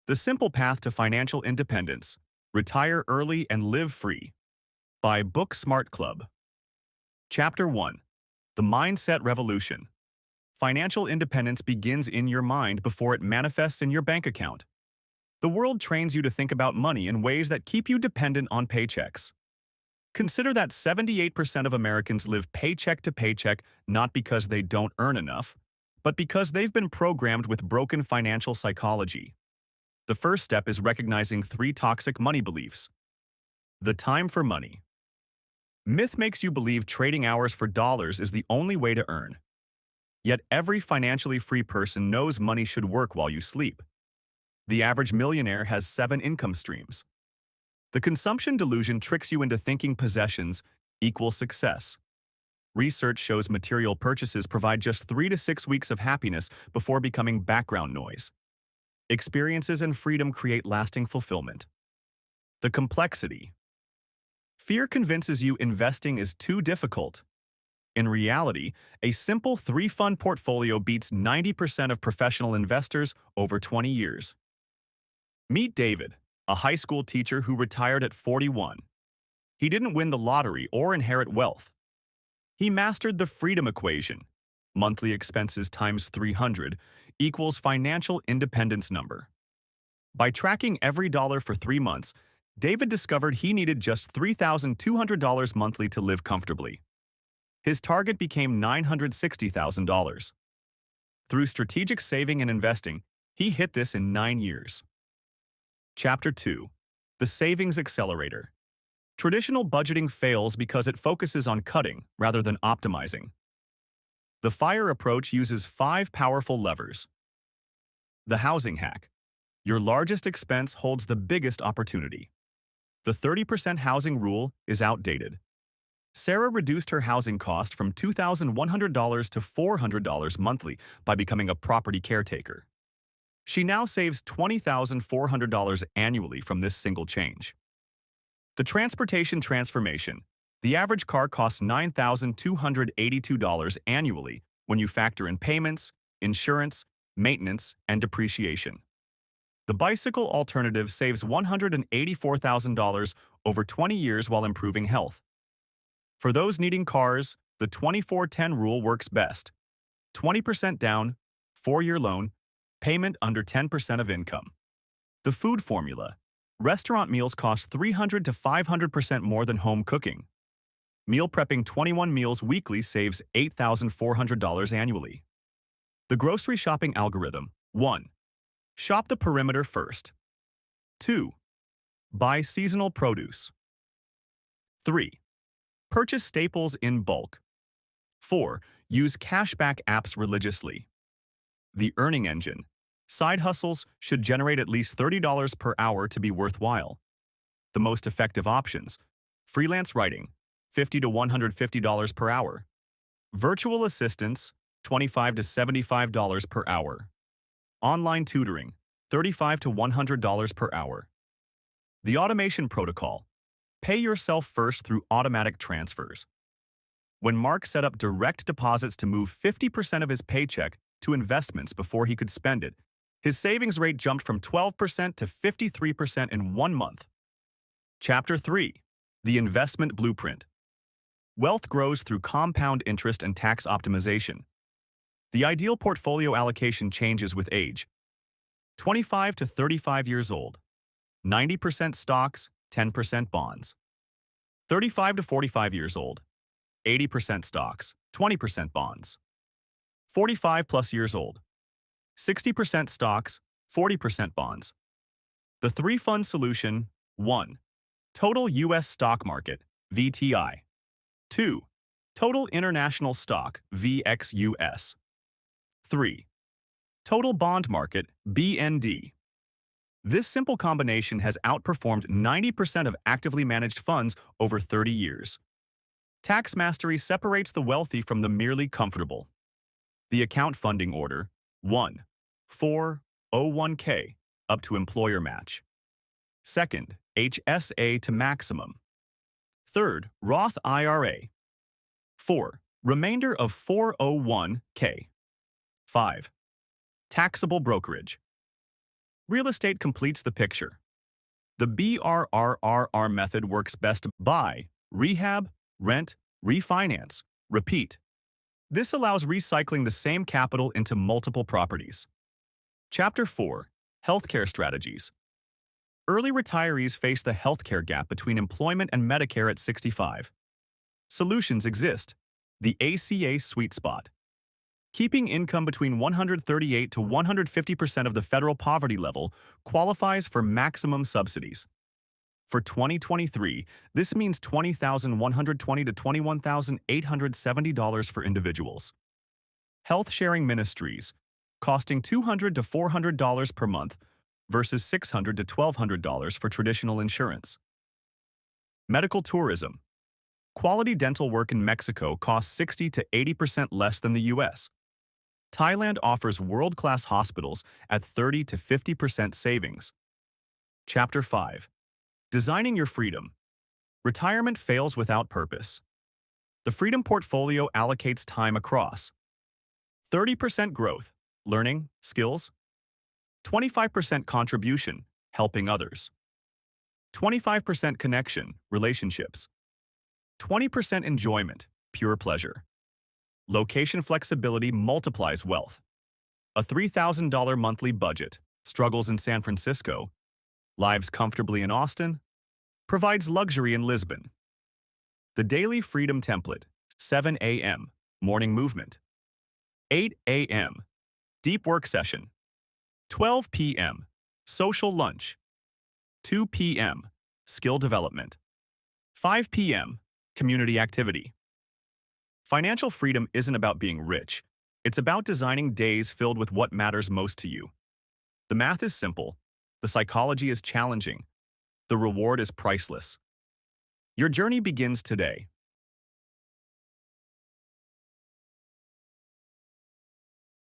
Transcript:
The Simple Path to Financial Independence. Retire Early and Live Free by Book Smart Club. Chapter 1. The Mindset Revolution. Financial independence begins in your mind before it manifests in your bank account. The world trains you to think about money in ways that keep you dependent on paychecks. Consider that 78% of Americans live paycheck to paycheck not because they don't earn enough, but because they've been programmed with broken financial psychology. The first step is recognizing 3 toxic money beliefs. The time for money. Myth makes you believe trading hours for dollars is the only way to earn. Yet every financially free person knows money should work while you sleep. The average millionaire has 7 income streams. The consumption delusion tricks you into thinking possessions equal success. Research shows material purchases provide just 3 to 6 weeks of happiness before becoming background noise. Experiences and freedom create lasting fulfillment. The complexity. Fear convinces you investing is too difficult. In reality, a simple 3-fund portfolio beats 90% of professional investors over 20 years. Meet David, a high school teacher who retired at 41. He didn't win the lottery or inherit wealth. He mastered the freedom equation. Monthly expenses times 300 equals financial independence number. By tracking every dollar for 3 months, David discovered he needed just $3,200 monthly to live comfortably. His target became $960,000. Through strategic saving and investing, he hit this in 9 years. Chapter 2. The Savings Accelerator. Traditional budgeting fails because it focuses on cutting rather than optimizing. The FIRE approach uses 5 powerful levers. The housing hack. Your largest expense holds the biggest opportunity. The 30% housing rule is outdated. Sarah reduced her housing cost from $2,100 to $400 monthly by becoming a property caretaker. She now saves $20,400 annually from this single change. The transportation transformation. The average car costs $9,282 annually when you factor in payments, insurance, maintenance, and depreciation. The bicycle alternative saves $184,000 over 20 years while improving health. For those needing cars, the 24-10 rule works best. 20% down, 4-year loan, payment under 10% of income. The food formula. Restaurant meals cost 300 to 500% more than home cooking. Meal prepping 21 meals weekly saves $8,400 annually. The grocery shopping algorithm. 1. Shop the perimeter first. 2. Buy seasonal produce. 3. Purchase staples in bulk. 4. Use cashback apps religiously. The earning engine. Side hustles should generate at least $30 per hour to be worthwhile. The most effective options. Freelance writing, $50 to $150 per hour. Virtual assistants, $25 to $75 per hour. Online tutoring, $35 to $100 per hour. The automation protocol. Pay yourself first through automatic transfers. When Mark set up direct deposits to move 50% of his paycheck to investments before he could spend it, his savings rate jumped from 12% to 53% in 1 month. Chapter 3. The Investment Blueprint. Wealth grows through compound interest and tax optimization. The ideal portfolio allocation changes with age. 25 to 35 years old. 90% stocks, 10% bonds. 35 to 45 years old. 80% stocks, 20% bonds. 45 plus years old. 60% stocks, 40% bonds. The 3-fund solution. 1. Total U.S. stock market, VTI. 2. Total international stock, VXUS. 3. Total bond market, BND. This simple combination has outperformed 90% of actively managed funds over 30 years. Tax mastery separates the wealthy from the merely comfortable. The account funding order. 1. 401k, up to employer match. Second, HSA to maximum. Third, Roth IRA. 4. Remainder of 401k. 5. Taxable brokerage. Real estate completes the picture. The BRRRR method works best: buy, rehab, rent, refinance, repeat. This allows recycling the same capital into multiple properties. Chapter 4. Healthcare Strategies. Early retirees face the healthcare gap between employment and Medicare at 65. Solutions exist. The ACA sweet spot. Keeping income between 138 to 150% of the federal poverty level qualifies for maximum subsidies. For 2023, this means $20,120 to $21,870 for individuals. Health sharing ministries, costing $200 to $400 per month versus $600 to $1,200 for traditional insurance. Medical tourism. Quality dental work in Mexico costs 60 to 80% less than the U.S. Thailand offers world-class hospitals at 30 to 50% savings. Chapter 5. Designing your freedom. Retirement fails without purpose. The Freedom Portfolio allocates time across 30% growth, learning, skills, 25% contribution, helping others, 25% connection, relationships, 20% enjoyment, pure pleasure. Location flexibility multiplies wealth. A $3,000 monthly budget, struggles in San Francisco, lives comfortably in Austin, provides luxury in Lisbon. The Daily Freedom Template, 7 a.m., morning movement. 8 a.m., deep work session. 12 p.m., social lunch. 2 p.m., skill development. 5 p.m., community activity. Financial freedom isn't about being rich. It's about designing days filled with what matters most to you. The math is simple. The psychology is challenging. The reward is priceless. Your journey begins today.